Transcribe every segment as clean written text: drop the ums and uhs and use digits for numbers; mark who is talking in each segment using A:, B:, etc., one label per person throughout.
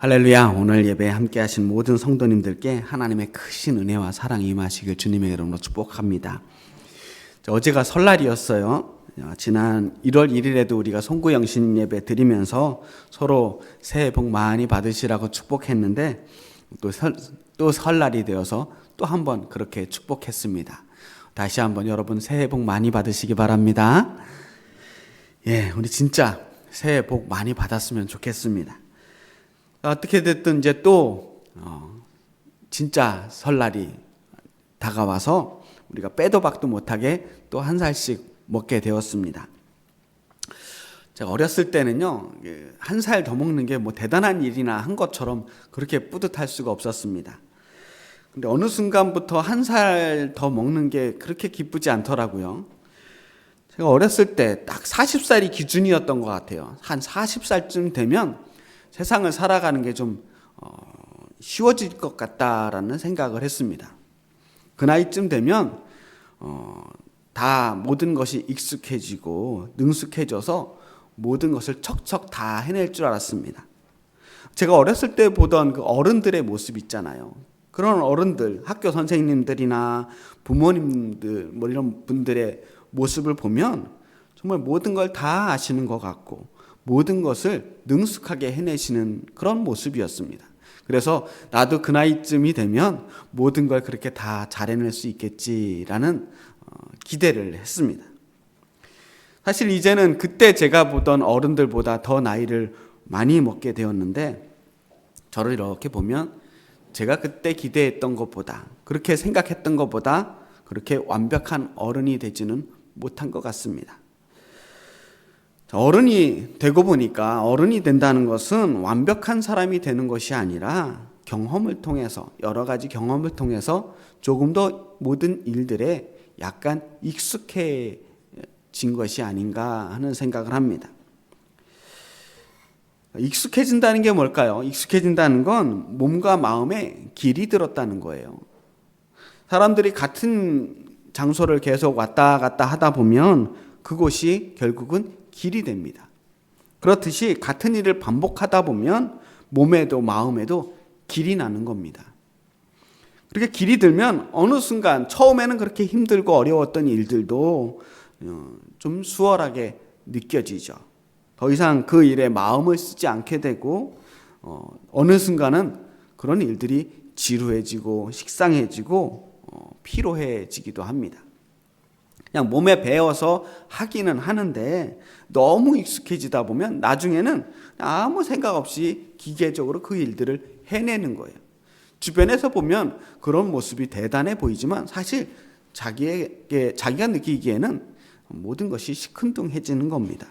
A: 할렐루야. 오늘 예배에 함께 하신 모든 성도님들께 하나님의 크신 은혜와 사랑이 임하시길 주님의 이름으로 축복합니다. 어제가 설날이었어요. 지난 1월 1일에도 우리가 송구영신 예배 드리면서 서로 새해 복 많이 받으시라고 축복했는데 또 설날이 되어서 또 한 번 그렇게 축복했습니다. 다시 한번 여러분 새해 복 많이 받으시기 바랍니다. 우리 진짜 새해 복 많이 받았으면 좋겠습니다. 어떻게 됐든 이제 또 진짜 설날이 다가와서 우리가 빼도 박도 못하게 또 한 살씩 먹게 되었습니다. 제가 어렸을 때는요, 한 살 더 먹는 게 뭐 대단한 일이나 한 것처럼 그렇게 뿌듯할 수가 없었습니다. 근데 어느 순간부터 한 살 더 먹는 게 그렇게 기쁘지 않더라고요. 제가 어렸을 때 딱 40살이 기준이었던 것 같아요. 한 40살쯤 되면 세상을 살아가는 게 좀 쉬워질 것 같다라는 생각을 했습니다. 그 나이쯤 되면 다 모든 것이 익숙해지고 능숙해져서 모든 것을 척척 다 해낼 줄 알았습니다. 제가 어렸을 때 보던 그 어른들의 모습 있잖아요. 그런 어른들, 학교 선생님들이나 부모님들 뭐 이런 분들의 모습을 보면 정말 모든 걸 다 아시는 것 같고 모든 것을 능숙하게 해내시는 그런 모습이었습니다. 그래서 나도 그 나이쯤이 되면 모든 걸 그렇게 다 잘해낼 수 있겠지라는 기대를 했습니다. 사실 이제는 그때 제가 보던 어른들보다 더 나이를 많이 먹게 되었는데 저를 이렇게 보면 제가 그때 기대했던 것보다 그렇게 생각했던 것보다 그렇게 완벽한 어른이 되지는 못한 것 같습니다. 어른이 되고 보니까 어른이 된다는 것은 완벽한 사람이 되는 것이 아니라 경험을 통해서 여러 가지 경험을 통해서 조금 더 모든 일들에 약간 익숙해진 것이 아닌가 하는 생각을 합니다. 익숙해진다는 게 뭘까요? 익숙해진다는 건 몸과 마음에 길이 들었다는 거예요. 사람들이 같은 장소를 계속 왔다 갔다 하다 보면 그곳이 결국은 길이 됩니다. 그렇듯이 같은 일을 반복하다 보면 몸에도 마음에도 길이 나는 겁니다. 그렇게 길이 들면 어느 순간 처음에는 그렇게 힘들고 어려웠던 일들도 좀 수월하게 느껴지죠. 더 이상 그 일에 마음을 쓰지 않게 되고 어느 순간은 그런 일들이 지루해지고 식상해지고 피로해지기도 합니다. 그냥 몸에 배어서 하기는 하는데 너무 익숙해지다 보면 나중에는 아무 생각 없이 기계적으로 그 일들을 해내는 거예요. 주변에서 보면 그런 모습이 대단해 보이지만 사실 자기가 느끼기에는 모든 것이 시큰둥해지는 겁니다.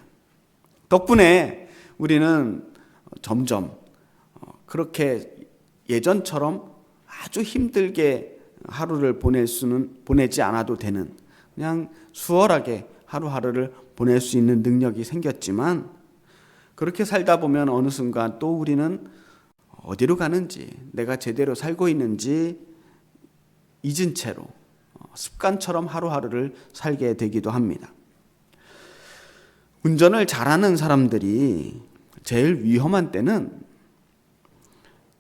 A: 덕분에 우리는 점점 그렇게 예전처럼 아주 힘들게 하루를 보내지 않아도 되는 그냥 수월하게 하루하루를 보낼 수 있는 능력이 생겼지만 그렇게 살다 보면 어느 순간 또 우리는 어디로 가는지 내가 제대로 살고 있는지 잊은 채로 습관처럼 하루하루를 살게 되기도 합니다. 운전을 잘하는 사람들이 제일 위험한 때는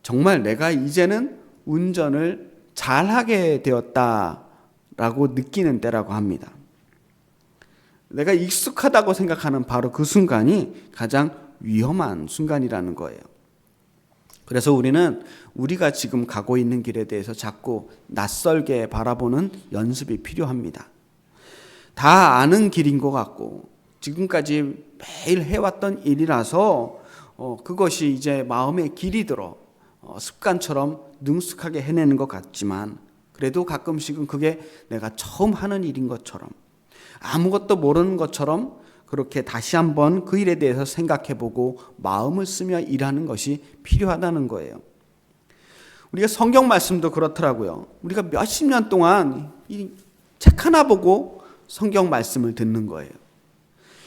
A: 정말 내가 이제는 운전을 잘하게 되었다라고 느끼는 때라고 합니다. 내가 익숙하다고 생각하는 바로 그 순간이 가장 위험한 순간이라는 거예요. 그래서 우리는 우리가 지금 가고 있는 길에 대해서 자꾸 낯설게 바라보는 연습이 필요합니다. 다 아는 길인 것 같고 지금까지 매일 해왔던 일이라서 그것이 이제 마음에 길이 들어 습관처럼 능숙하게 해내는 것 같지만 그래도 가끔씩은 그게 내가 처음 하는 일인 것처럼 아무것도 모르는 것처럼 그렇게 다시 한번 그 일에 대해서 생각해보고 마음을 쓰며 일하는 것이 필요하다는 거예요. 우리가 성경 말씀도 그렇더라고요. 우리가 몇십 년 동안 이 책 하나 보고 성경 말씀을 듣는 거예요.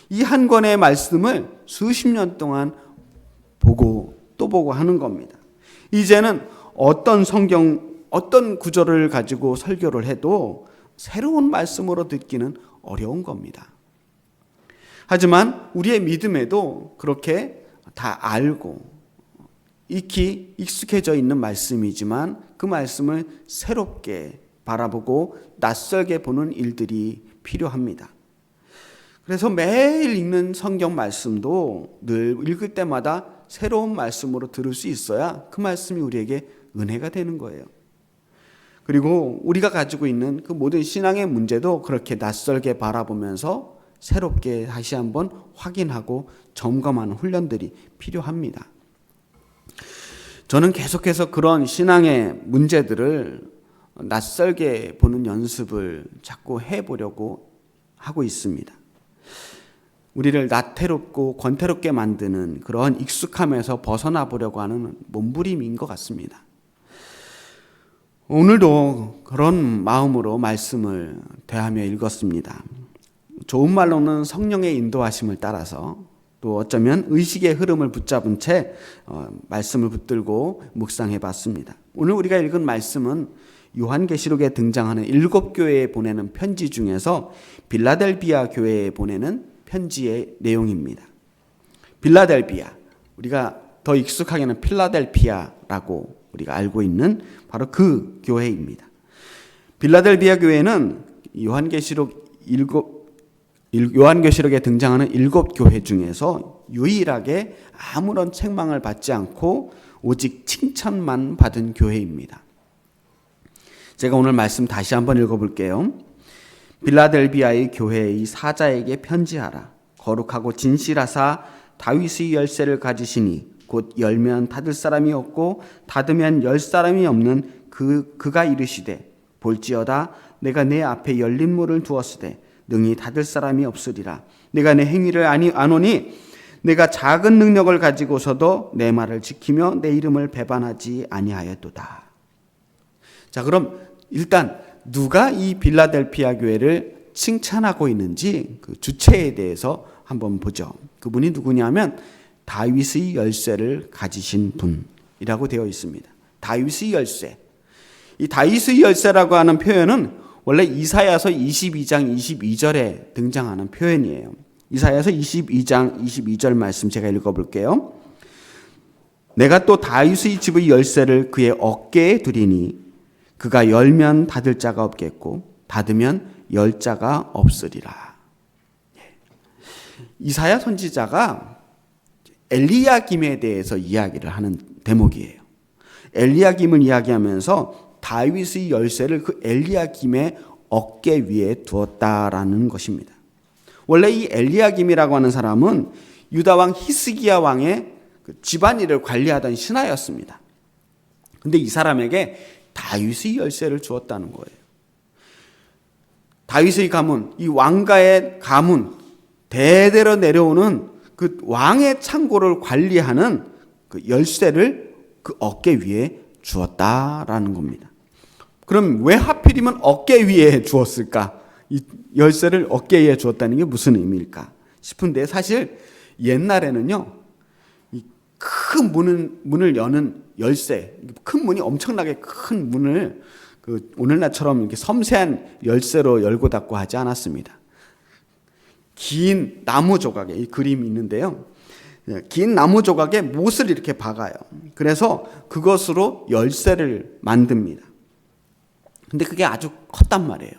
A: 이 한 권의 말씀을 수십 년 동안 보고 또 보고 하는 겁니다. 이제는 어떤 구절을 가지고 설교를 해도 새로운 말씀으로 듣기는 어려운 겁니다. 하지만 우리의 믿음에도 그렇게 다 알고 익히 익숙해져 있는 말씀이지만 그 말씀을 새롭게 바라보고 낯설게 보는 일들이 필요합니다. 그래서 매일 읽는 성경 말씀도 늘 읽을 때마다 새로운 말씀으로 들을 수 있어야 그 말씀이 우리에게 은혜가 되는 거예요. 그리고 우리가 가지고 있는 그 모든 신앙의 문제도 그렇게 낯설게 바라보면서 새롭게 다시 한번 확인하고 점검하는 훈련들이 필요합니다. 저는 계속해서 그런 신앙의 문제들을 낯설게 보는 연습을 자꾸 해보려고 하고 있습니다. 우리를 나태롭고 권태롭게 만드는 그런 익숙함에서 벗어나 보려고 하는 몸부림인 것 같습니다. 오늘도 그런 마음으로 말씀을 대하며 읽었습니다. 좋은 말로는 성령의 인도하심을 따라서 또 어쩌면 의식의 흐름을 붙잡은 채 말씀을 붙들고 묵상해 봤습니다. 오늘 우리가 읽은 말씀은 요한계시록에 등장하는 7교회에 보내는 편지 중에서 빌라델비아 교회에 보내는 편지의 내용입니다. 빌라델비아, 우리가 더 익숙하게는 필라델피아라고 우리가 알고 있는 바로 그 교회입니다. 빌라델비아 교회는 요한계시록에 등장하는 7교회 중에서 유일하게 아무런 책망을 받지 않고 오직 칭찬만 받은 교회입니다. 제가 오늘 말씀 다시 한번 읽어볼게요. 빌라델비아의 교회의 사자에게 편지하라. 거룩하고 진실하사 다윗의 열쇠를 가지시니 곧 열면 닫을 사람이 없고 닫으면 열 사람이 없는 그가 이르시되 볼지어다 내가 내 앞에 열린 문을 두었으되 능히 닫을 사람이 없으리라. 내가 내 행위를 아노니 내가 작은 능력을 가지고서도 내 말을 지키며 내 이름을 배반하지 아니하였도다. 자, 그럼 일단 누가 이 빌라델피아 교회를 칭찬하고 있는지 그 주체에 대해서 한번 보죠. 그분이 누구냐면 다윗의 열쇠를 가지신 분이라고 되어 있습니다. 다윗의 열쇠. 이 다윗의 열쇠라고 하는 표현은 원래 이사야서 22장 22절에 등장하는 표현이에요. 이사야서 22장 22절 말씀 제가 읽어볼게요. 내가 또 다윗의 집의 열쇠를 그의 어깨에 두리니 그가 열면 닫을 자가 없겠고 닫으면 열 자가 없으리라. 이사야 선지자가 엘리야김에 대해서 이야기를 하는 대목이에요. 엘리야김을 이야기하면서 다윗의 열쇠를 그 엘리야김의 어깨 위에 두었다라는 것입니다. 원래 이 엘리야김이라고 하는 사람은 유다 왕 히스기야 왕의 집안일을 관리하던 신하였습니다. 근데 이 사람에게 다윗의 열쇠를 주었다는 거예요. 다윗의 가문, 이 왕가의 가문, 대대로 내려오는 그 왕의 창고를 관리하는 그 열쇠를 그 어깨 위에 주었다라는 겁니다. 그럼 왜 하필이면 어깨 위에 주었을까? 이 열쇠를 어깨 위에 주었다는 게 무슨 의미일까 싶은데 사실 옛날에는요, 이 큰 문을 여는 열쇠, 큰 문이 엄청나게 큰 문을 그 오늘날처럼 이렇게 섬세한 열쇠로 열고 닫고 하지 않았습니다. 긴 나무 조각에 이 그림이 있는데요. 긴 나무 조각에 못을 이렇게 박아요. 그래서 그것으로 열쇠를 만듭니다. 근데 그게 아주 컸단 말이에요.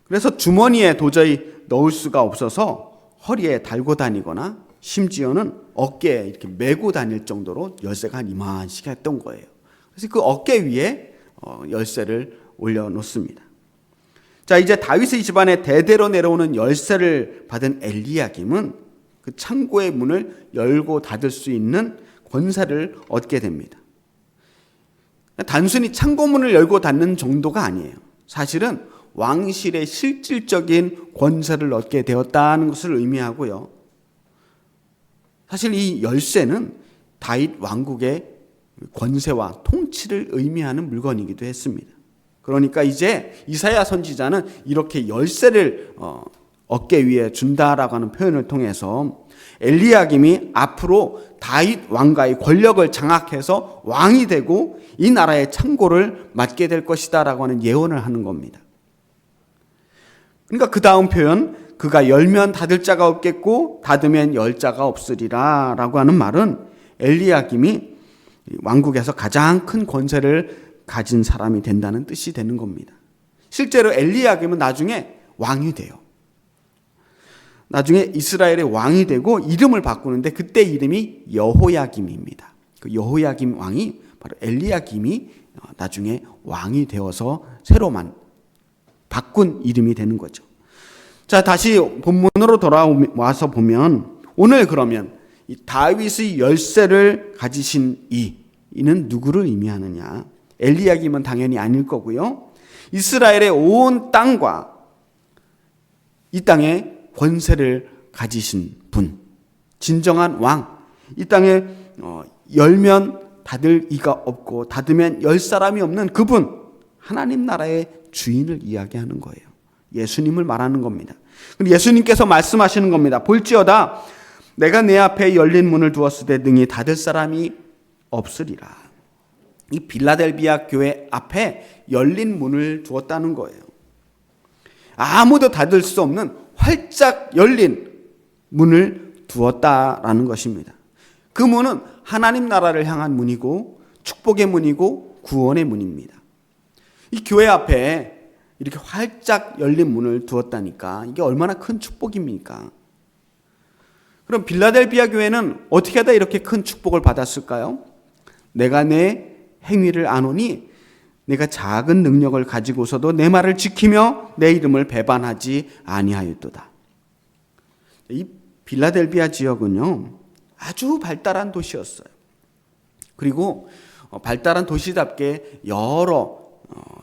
A: 그래서 주머니에 도저히 넣을 수가 없어서 허리에 달고 다니거나 심지어는 어깨에 이렇게 메고 다닐 정도로 열쇠가 한 이만씩 했던 거예요. 그래서 그 어깨 위에 열쇠를 올려놓습니다. 자, 이제 다윗의 집안에 대대로 내려오는 열쇠를 받은 엘리야김은 그 창고의 문을 열고 닫을 수 있는 권세를 얻게 됩니다. 단순히 창고문을 열고 닫는 정도가 아니에요. 사실은 왕실의 실질적인 권세를 얻게 되었다는 것을 의미하고요. 사실 이 열쇠는 다윗 왕국의 권세와 통치를 의미하는 물건이기도 했습니다. 그러니까 이제 이사야 선지자는 이렇게 열쇠를 어깨 위에 준다라고 하는 표현을 통해서 엘리야김이 앞으로 다윗 왕가의 권력을 장악해서 왕이 되고 이 나라의 창고를 맡게 될 것이다라고 하는 예언을 하는 겁니다. 그러니까 그 다음 표현, 그가 열면 닫을 자가 없겠고 닫으면 열 자가 없으리라 라고 하는 말은 엘리야김이 왕국에서 가장 큰 권세를 가진 사람이 된다는 뜻이 되는 겁니다. 실제로 엘리야김은 나중에 왕이 돼요. 나중에 이스라엘의 왕이 되고 이름을 바꾸는데 그때 이름이 여호야김입니다. 그 여호야김 왕이 바로 엘리야김이 나중에 왕이 되어서 새로만 바꾼 이름이 되는 거죠. 자, 다시 본문으로 돌아와서 보면 오늘 그러면 이 다윗의 열쇠를 가지신 이는 누구를 의미하느냐? 엘리야김은 당연히 아닐 거고요. 이스라엘의 온 땅과 이 땅에 권세를 가지신 분, 진정한 왕, 이 땅에 열면 닫을 이가 없고 닫으면 열 사람이 없는 그분, 하나님 나라의 주인을 이야기하는 거예요. 예수님을 말하는 겁니다. 예수님께서 말씀하시는 겁니다. 볼지어다 내가 내 앞에 열린 문을 두었으되 능히 닫을 사람이 없으리라. 이 빌라델비아 교회 앞에 열린 문을 두었다는 거예요. 아무도 닫을 수 없는 활짝 열린 문을 두었다라는 것입니다. 그 문은 하나님 나라를 향한 문이고 축복의 문이고 구원의 문입니다. 이 교회 앞에 이렇게 활짝 열린 문을 두었다니까 이게 얼마나 큰 축복입니까? 그럼 빌라델비아 교회는 어떻게 하다 이렇게 큰 축복을 받았을까요? 내가 내 행위를 아노니 내가 작은 능력을 가지고서도 내 말을 지키며 내 이름을 배반하지 아니하였도다. 이 빌라델비아 지역은요 아주 발달한 도시였어요. 그리고 발달한 도시답게 여러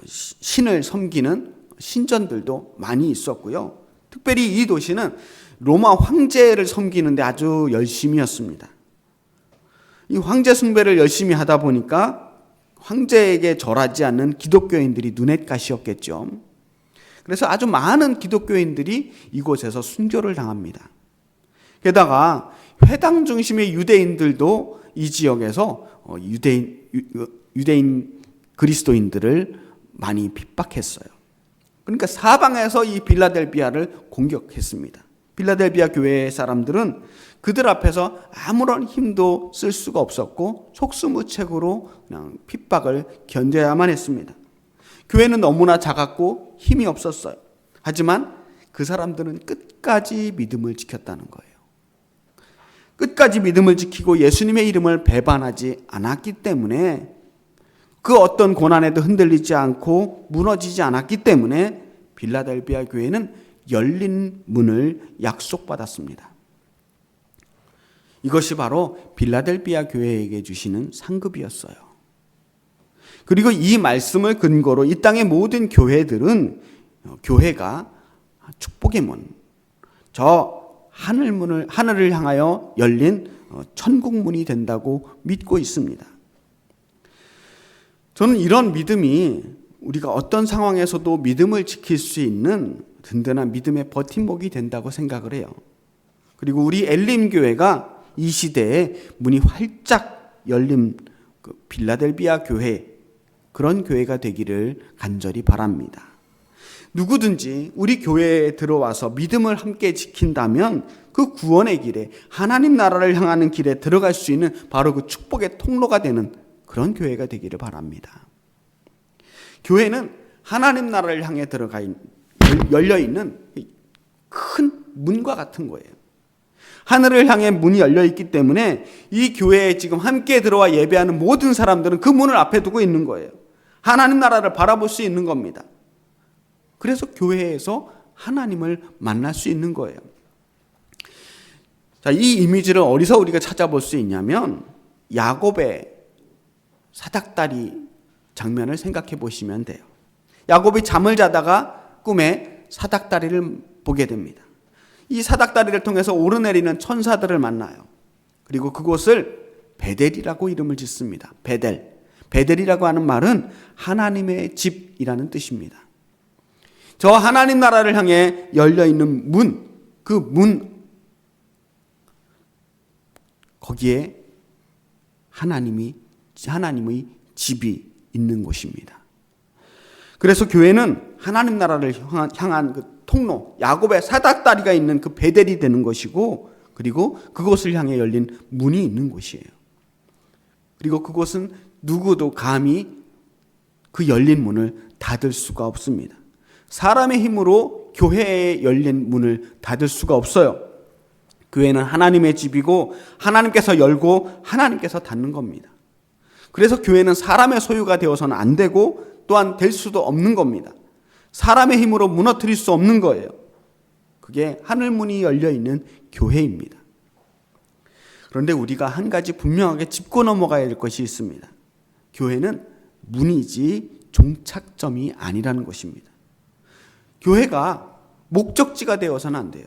A: 신을 섬기는 신전들도 많이 있었고요. 특별히 이 도시는 로마 황제를 섬기는데 아주 열심이었습니다. 이 황제 숭배를 열심히 하다 보니까 황제에게 절하지 않는 기독교인들이 눈엣가시였겠죠. 그래서 아주 많은 기독교인들이 이곳에서 순교를 당합니다. 게다가 회당 중심의 유대인들도 이 지역에서 유대인 그리스도인들을 많이 핍박했어요. 그러니까 사방에서 이 빌라델비아를 공격했습니다. 빌라델비아 교회 사람들은 그들 앞에서 아무런 힘도 쓸 수가 없었고 속수무책으로 그냥 핍박을 견뎌야만 했습니다. 교회는 너무나 작았고 힘이 없었어요. 하지만 그 사람들은 끝까지 믿음을 지켰다는 거예요. 끝까지 믿음을 지키고 예수님의 이름을 배반하지 않았기 때문에 그 어떤 고난에도 흔들리지 않고 무너지지 않았기 때문에 빌라델비아 교회는 열린 문을 약속받았습니다. 이것이 바로 빌라델비아 교회에게 주시는 상급이었어요. 그리고 이 말씀을 근거로 이 땅의 모든 교회들은 교회가 축복의 문, 저 하늘을 향하여 열린 천국문이 된다고 믿고 있습니다. 저는 이런 믿음이 우리가 어떤 상황에서도 믿음을 지킬 수 있는 든든한 믿음의 버팀목이 된다고 생각을 해요. 그리고 우리 엘림교회가 이 시대에 문이 활짝 열린 빌라델비아 교회, 그런 교회가 되기를 간절히 바랍니다. 누구든지 우리 교회에 들어와서 믿음을 함께 지킨다면 그 구원의 길에, 하나님 나라를 향하는 길에 들어갈 수 있는 바로 그 축복의 통로가 되는 그런 교회가 되기를 바랍니다. 교회는 하나님 나라를 향해 열려있는 큰 문과 같은 거예요. 하늘을 향해 문이 열려있기 때문에 이 교회에 지금 함께 들어와 예배하는 모든 사람들은 그 문을 앞에 두고 있는 거예요. 하나님 나라를 바라볼 수 있는 겁니다. 그래서 교회에서 하나님을 만날 수 있는 거예요. 자, 이 이미지를 어디서 우리가 찾아볼 수 있냐면 야곱의 사닥다리 장면을 생각해 보시면 돼요. 야곱이 잠을 자다가 꿈에 사닥다리를 보게 됩니다. 이 사닥다리를 통해서 오르내리는 천사들을 만나요. 그리고 그곳을 베델이라고 이름을 짓습니다. 베델이라고 하는 말은 하나님의 집이라는 뜻입니다. 저 하나님 나라를 향해 열려있는 문, 그 문, 거기에 하나님의 집이 있는 곳입니다. 그래서 교회는 하나님 나라를 향한 그 통로, 야곱의 사닥다리가 있는 그 베델이 되는 것이고, 그리고 그곳을 향해 열린 문이 있는 곳이에요. 그리고 그곳은 누구도 감히 그 열린 문을 닫을 수가 없습니다. 사람의 힘으로 교회에 열린 문을 닫을 수가 없어요. 교회는 하나님의 집이고 하나님께서 열고 하나님께서 닫는 겁니다. 그래서 교회는 사람의 소유가 되어서는 안 되고 또한 될 수도 없는 겁니다. 사람의 힘으로 무너뜨릴 수 없는 거예요. 그게 하늘문이 열려있는 교회입니다. 그런데 우리가 한 가지 분명하게 짚고 넘어가야 할 것이 있습니다. 교회는 문이지 종착점이 아니라는 것입니다. 교회가 목적지가 되어서는 안 돼요.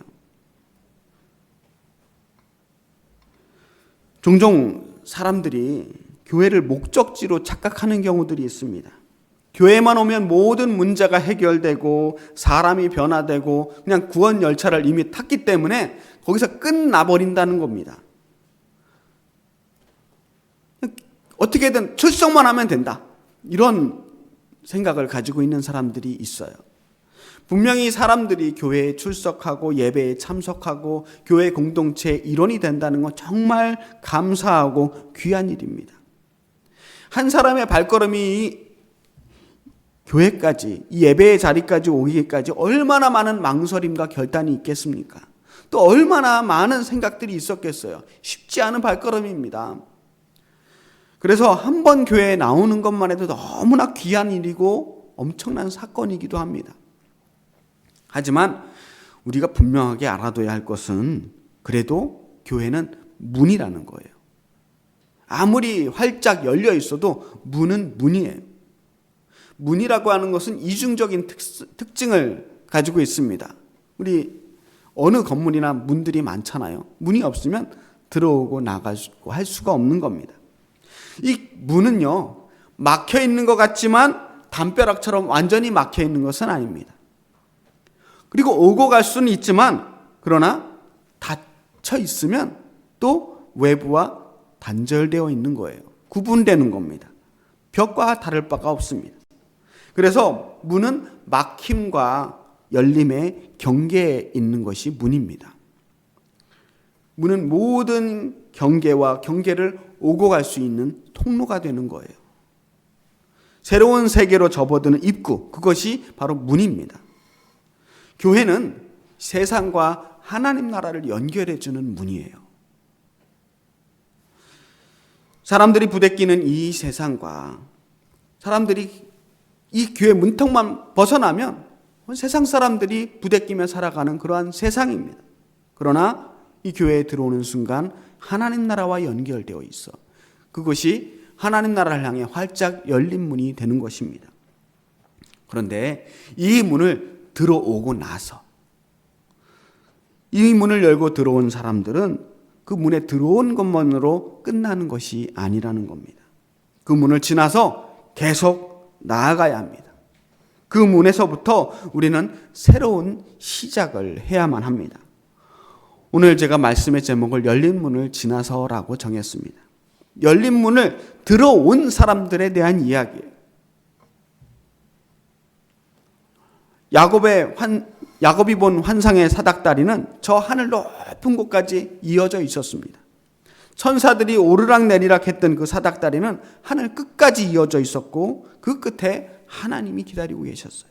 A: 종종 사람들이 교회를 목적지로 착각하는 경우들이 있습니다. 교회만 오면 모든 문제가 해결되고 사람이 변화되고 그냥 구원 열차를 이미 탔기 때문에 거기서 끝나버린다는 겁니다. 어떻게든 출석만 하면 된다. 이런 생각을 가지고 있는 사람들이 있어요. 분명히 사람들이 교회에 출석하고 예배에 참석하고 교회 공동체의 일원이 된다는 건 정말 감사하고 귀한 일입니다. 한 사람의 발걸음이 교회까지, 이 예배의 자리까지 오기까지 얼마나 많은 망설임과 결단이 있겠습니까? 또 얼마나 많은 생각들이 있었겠어요. 쉽지 않은 발걸음입니다. 그래서 한 번 교회에 나오는 것만 해도 너무나 귀한 일이고 엄청난 사건이기도 합니다. 하지만 우리가 분명하게 알아둬야 할 것은 그래도 교회는 문이라는 거예요. 아무리 활짝 열려 있어도 문은 문이에요. 문이라고 하는 것은 이중적인 특징을 가지고 있습니다. 우리 어느 건물이나 문들이 많잖아요. 문이 없으면 들어오고 나가고 할 수가 없는 겁니다. 이 문은요, 막혀 있는 것 같지만 담벼락처럼 완전히 막혀 있는 것은 아닙니다. 그리고 오고 갈 수는 있지만 그러나 닫혀 있으면 또 외부와 단절되어 있는 거예요. 구분되는 겁니다. 벽과 다를 바가 없습니다. 그래서 문은 막힘과 열림의 경계에 있는 것이 문입니다. 문은 모든 경계와 경계를 오고 갈 수 있는 통로가 되는 거예요. 새로운 세계로 접어드는 입구, 그것이 바로 문입니다. 교회는 세상과 하나님 나라를 연결해주는 문이에요. 사람들이 부대끼는 이 세상과 사람들이 이 교회 문턱만 벗어나면 세상 사람들이 부대끼며 살아가는 그러한 세상입니다. 그러나 이 교회에 들어오는 순간 하나님 나라와 연결되어 있어. 그것이 하나님 나라를 향해 활짝 열린 문이 되는 것입니다. 그런데 이 문을 들어오고 나서 이 문을 열고 들어온 사람들은 그 문에 들어온 것만으로 끝나는 것이 아니라는 겁니다. 그 문을 지나서 계속 나아가야 합니다. 그 문에서부터 우리는 새로운 시작을 해야만 합니다. 오늘 제가 말씀의 제목을 열린 문을 지나서라고 정했습니다. 열린 문을 들어온 사람들에 대한 이야기예요. 야곱이 본 환상의 사닥다리는 저 하늘 높은 곳까지 이어져 있었습니다. 천사들이 오르락 내리락 했던 그 사닥다리는 하늘 끝까지 이어져 있었고 그 끝에 하나님이 기다리고 계셨어요.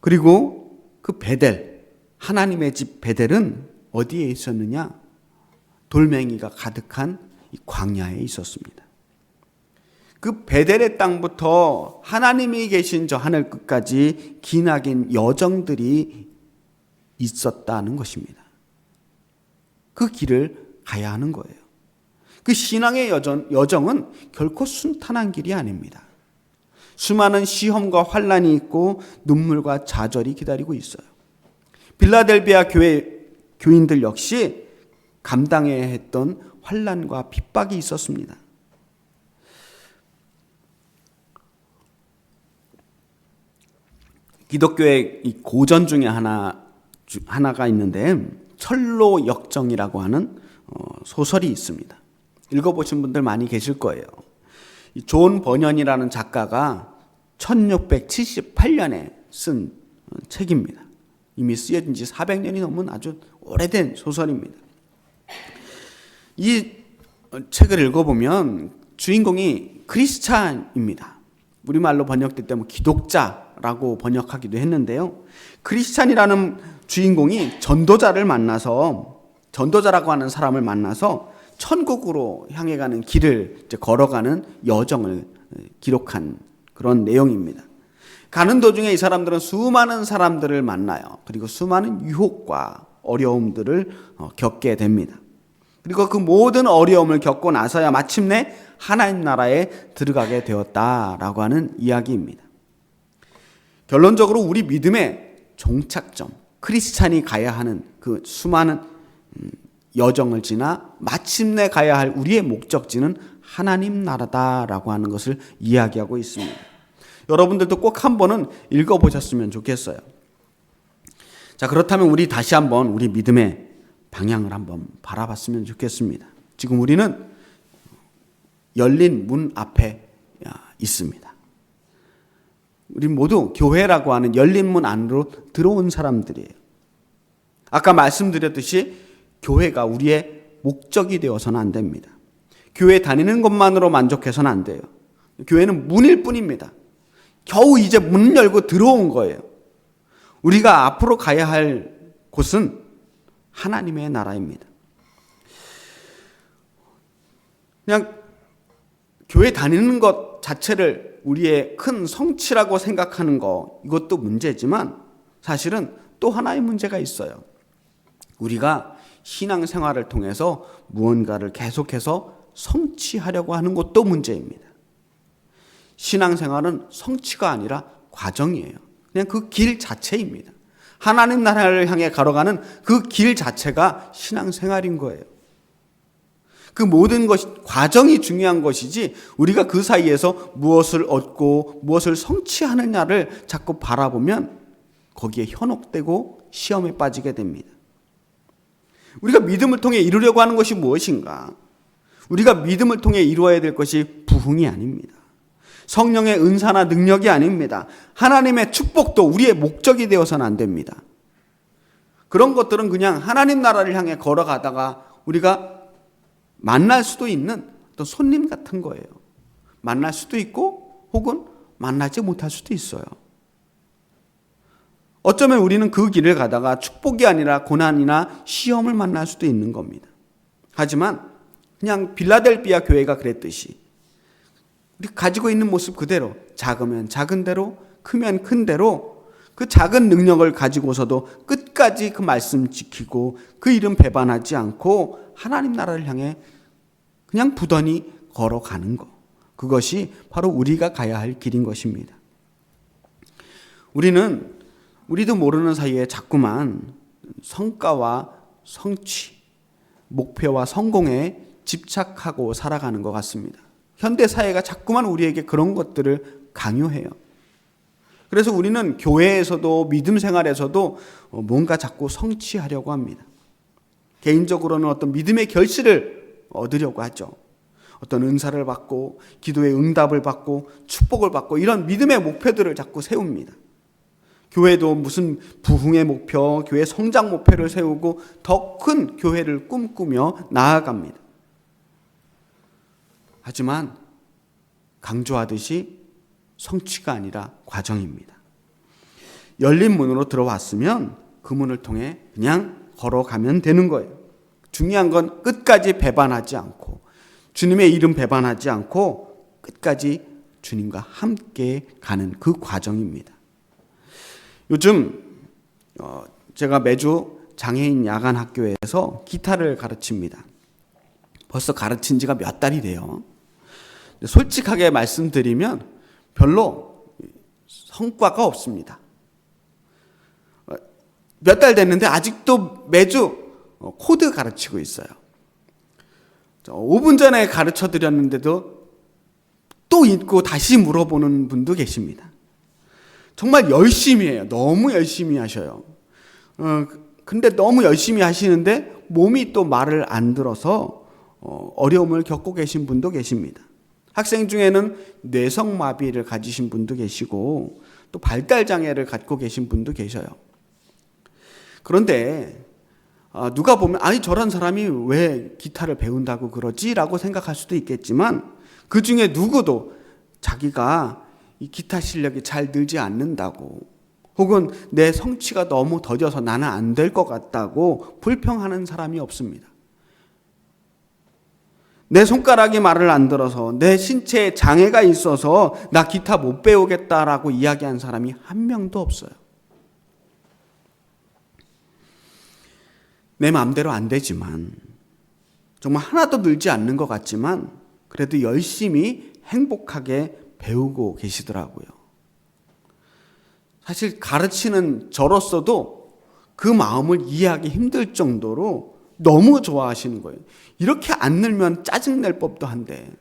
A: 그리고 그 베델, 하나님의 집 베델은 어디에 있었느냐? 돌멩이가 가득한 이 광야에 있었습니다. 그 베델의 땅부터 하나님이 계신 저 하늘 끝까지 기나긴 여정들이 있었다는 것입니다. 그 길을 가야 하는 거예요. 그 신앙의 여정은 결코 순탄한 길이 아닙니다. 수많은 시험과 환난이 있고 눈물과 좌절이 기다리고 있어요. 빌라델비아 교회 교인들 역시 감당해야 했던 환난과 핍박이 있었습니다. 기독교의 이 고전 중에 하나가 있는데 철로 역정이라고 하는 소설이 있습니다. 읽어보신 분들 많이 계실 거예요. 존 버년이라는 작가가 1678년에 쓴 책입니다. 이미 쓰여진 지 400년이 넘은 아주 오래된 소설입니다. 이 책을 읽어보면 주인공이 크리스찬입니다. 우리말로 번역될 때 기독자라고 번역하기도 했는데요. 크리스찬이라는 주인공이 전도자라고 하는 사람을 만나서 천국으로 향해 가는 길을 걸어가는 여정을 기록한 그런 내용입니다. 가는 도중에 이 사람들은 수많은 사람들을 만나요. 그리고 수많은 유혹과 어려움들을 겪게 됩니다. 그리고 그 모든 어려움을 겪고 나서야 마침내 하나님 나라에 들어가게 되었다라고 하는 이야기입니다. 결론적으로 우리 믿음의 종착점, 크리스찬이 가야 하는 그 수많은 여정을 지나 마침내 가야 할 우리의 목적지는 하나님 나라다라고 하는 것을 이야기하고 있습니다. 여러분들도 꼭 한 번은 읽어보셨으면 좋겠어요. 자, 그렇다면 우리 다시 한번 우리 믿음의 방향을 한번 바라봤으면 좋겠습니다. 지금 우리는 열린 문 앞에 있습니다. 우리 모두 교회라고 하는 열린 문 안으로 들어온 사람들이에요. 아까 말씀드렸듯이 교회가 우리의 목적이 되어서는 안 됩니다. 교회 다니는 것만으로 만족해서는 안 돼요. 교회는 문일 뿐입니다. 겨우 이제 문 열고 들어온 거예요. 우리가 앞으로 가야 할 곳은 하나님의 나라입니다. 그냥 교회 다니는 것 자체를 우리의 큰 성취라고 생각하는 거, 이것도 문제지만 사실은 또 하나의 문제가 있어요. 우리가 신앙생활을 통해서 무언가를 계속해서 성취하려고 하는 것도 문제입니다. 신앙생활은 성취가 아니라 과정이에요. 그냥 그 길 자체입니다. 하나님 나라를 향해 걸어가는 그 길 자체가 신앙생활인 거예요. 그 모든 것이 과정이 중요한 것이지 우리가 그 사이에서 무엇을 얻고 무엇을 성취하느냐를 자꾸 바라보면 거기에 현혹되고 시험에 빠지게 됩니다. 우리가 믿음을 통해 이루려고 하는 것이 무엇인가? 우리가 믿음을 통해 이루어야 될 것이 부흥이 아닙니다. 성령의 은사나 능력이 아닙니다. 하나님의 축복도 우리의 목적이 되어서는 안 됩니다. 그런 것들은 그냥 하나님 나라를 향해 걸어가다가 우리가 만날 수도 있는 어떤 손님 같은 거예요. 만날 수도 있고 혹은 만나지 못할 수도 있어요. 어쩌면 우리는 그 길을 가다가 축복이 아니라 고난이나 시험을 만날 수도 있는 겁니다. 하지만 그냥 빌라델비아 교회가 그랬듯이 우리 가지고 있는 모습 그대로, 작으면 작은 대로, 크면 큰 대로 그 작은 능력을 가지고서도 끝까지 그 말씀 지키고 그 이름 배반하지 않고 하나님 나라를 향해 그냥 부단히 걸어가는 것, 그것이 바로 우리가 가야 할 길인 것입니다. 우리도 모르는 사이에 자꾸만 성과와 성취, 목표와 성공에 집착하고 살아가는 것 같습니다. 현대 사회가 자꾸만 우리에게 그런 것들을 강요해요. 그래서 우리는 교회에서도 믿음 생활에서도 뭔가 자꾸 성취하려고 합니다. 개인적으로는 어떤 믿음의 결실을 얻으려고 하죠. 어떤 은사를 받고 기도의 응답을 받고 축복을 받고 이런 믿음의 목표들을 자꾸 세웁니다. 교회도 무슨 부흥의 목표, 교회 성장 목표를 세우고 더 큰 교회를 꿈꾸며 나아갑니다. 하지만 강조하듯이 성취가 아니라 과정입니다. 열린 문으로 들어왔으면 그 문을 통해 그냥 걸어가면 되는 거예요. 중요한 건 끝까지 배반하지 않고 주님의 이름 배반하지 않고 끝까지 주님과 함께 가는 그 과정입니다. 요즘 제가 매주 장애인 야간 학교에서 기타를 가르칩니다. 벌써 가르친 지가 몇 달이 돼요. 솔직하게 말씀드리면 별로 성과가 없습니다. 몇 달 됐는데 아직도 매주 코드 가르치고 있어요. 5분 전에 가르쳐 드렸는데도 또 읽고 다시 물어보는 분도 계십니다. 정말 열심히 해요. 너무 열심히 하셔요. 근데 너무 열심히 하시는데 몸이 또 말을 안 들어서 어려움을 겪고 계신 분도 계십니다. 학생 중에는 뇌성마비를 가지신 분도 계시고 또 발달장애를 갖고 계신 분도 계셔요. 그런데 누가 보면 아니 저런 사람이 왜 기타를 배운다고 그러지? 라고 생각할 수도 있겠지만 그 중에 누구도 자기가 이 기타 실력이 잘 늘지 않는다고 혹은 내 성취가 너무 더뎌서 나는 안 될 것 같다고 불평하는 사람이 없습니다. 내 손가락이 말을 안 들어서 내 신체에 장애가 있어서 나 기타 못 배우겠다라고 이야기한 사람이 한 명도 없어요. 내 마음대로 안 되지만 정말 하나도 늘지 않는 것 같지만 그래도 열심히 행복하게 배우고 계시더라고요. 사실 가르치는 저로서도 그 마음을 이해하기 힘들 정도로 너무 좋아하시는 거예요. 이렇게 안 늘면 짜증낼 법도 한데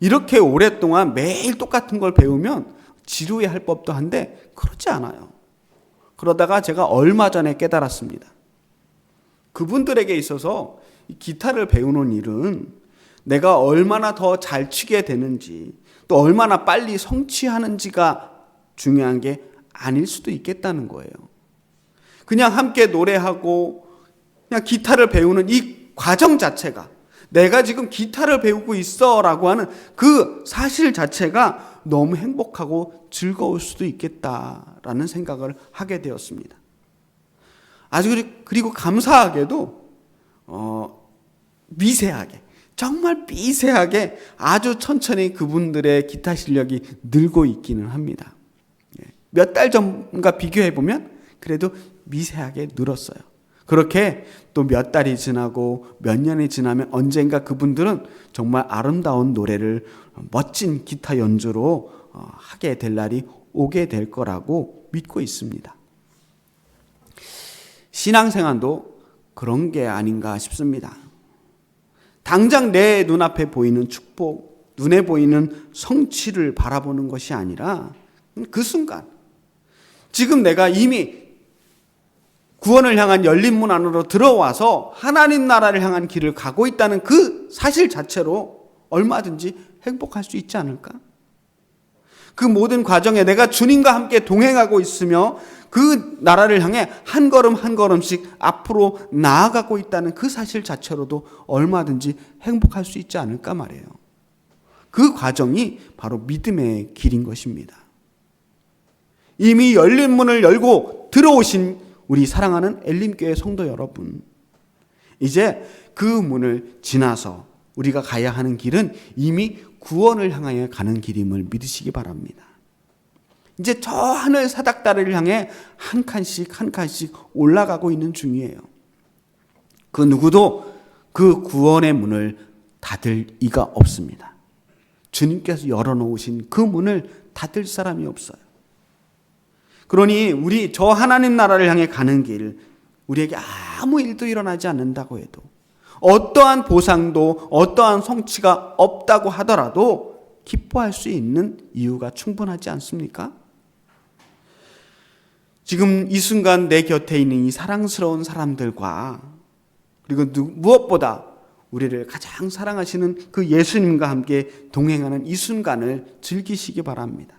A: 이렇게 오랫동안 매일 똑같은 걸 배우면 지루해할 법도 한데 그렇지 않아요. 그러다가 제가 얼마 전에 깨달았습니다. 그분들에게 있어서 기타를 배우는 일은 내가 얼마나 더 잘 치게 되는지 또 얼마나 빨리 성취하는지가 중요한 게 아닐 수도 있겠다는 거예요. 그냥 함께 노래하고 그냥 기타를 배우는 이 과정 자체가 내가 지금 기타를 배우고 있어 라고 하는 그 사실 자체가 너무 행복하고 즐거울 수도 있겠다라는 생각을 하게 되었습니다. 그리고 감사하게도 미세하게 정말 미세하게 아주 천천히 그분들의 기타 실력이 늘고 있기는 합니다. 몇 달 전과 비교해 보면 그래도 미세하게 늘었어요. 그렇게 또 몇 달이 지나고 몇 년이 지나면 언젠가 그분들은 정말 아름다운 노래를 멋진 기타 연주로 하게 될 날이 오게 될 거라고 믿고 있습니다. 신앙생활도 그런 게 아닌가 싶습니다. 당장 내 눈앞에 보이는 축복, 눈에 보이는 성취를 바라보는 것이 아니라 그 순간 지금 내가 이미 구원을 향한 열린 문 안으로 들어와서 하나님 나라를 향한 길을 가고 있다는 그 사실 자체로 얼마든지 행복할 수 있지 않을까? 그 모든 과정에 내가 주님과 함께 동행하고 있으며 그 나라를 향해 한 걸음 한 걸음씩 앞으로 나아가고 있다는 그 사실 자체로도 얼마든지 행복할 수 있지 않을까 말이에요. 그 과정이 바로 믿음의 길인 것입니다. 이미 열린 문을 열고 들어오신 우리 사랑하는 엘림교회 성도 여러분, 이제 그 문을 지나서 우리가 가야 하는 길은 이미 구원을 향하여 가는 길임을 믿으시기 바랍니다. 이제 저 하늘 사닥다리를 향해 한 칸씩 한 칸씩 올라가고 있는 중이에요. 그 누구도 그 구원의 문을 닫을 이가 없습니다. 주님께서 열어놓으신 그 문을 닫을 사람이 없어요. 그러니 우리 저 하나님 나라를 향해 가는 길, 우리에게 아무 일도 일어나지 않는다고 해도 어떠한 보상도 어떠한 성취가 없다고 하더라도 기뻐할 수 있는 이유가 충분하지 않습니까? 지금 이 순간 내 곁에 있는 이 사랑스러운 사람들과 그리고 무엇보다 우리를 가장 사랑하시는 그 예수님과 함께 동행하는 이 순간을 즐기시기 바랍니다.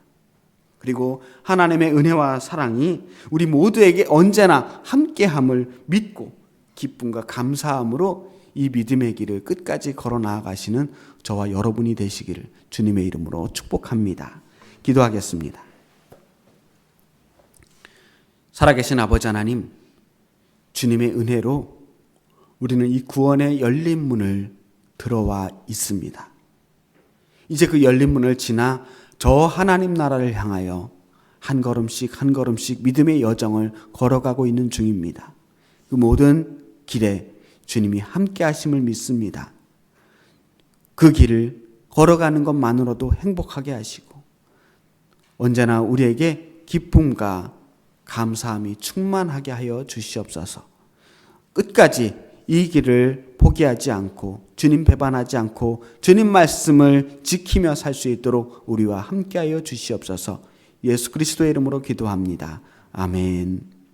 A: 그리고 하나님의 은혜와 사랑이 우리 모두에게 언제나 함께함을 믿고 기쁨과 감사함으로 이 믿음의 길을 끝까지 걸어 나아가시는 저와 여러분이 되시기를 주님의 이름으로 축복합니다. 기도하겠습니다. 살아계신 아버지 하나님, 주님의 은혜로 우리는 이 구원의 열린 문을 들어와 있습니다. 이제 그 열린 문을 지나 저 하나님 나라를 향하여 한 걸음씩 한 걸음씩 믿음의 여정을 걸어가고 있는 중입니다. 그 모든 길에 주님이 함께 하심을 믿습니다. 그 길을 걸어가는 것만으로도 행복하게 하시고 언제나 우리에게 기쁨과 감사함이 충만하게 하여 주시옵소서. 끝까지 이 길을 포기하지 않고 주님 배반하지 않고 주님 말씀을 지키며 살 수 있도록 우리와 함께하여 주시옵소서. 예수 그리스도의 이름으로 기도합니다. 아멘.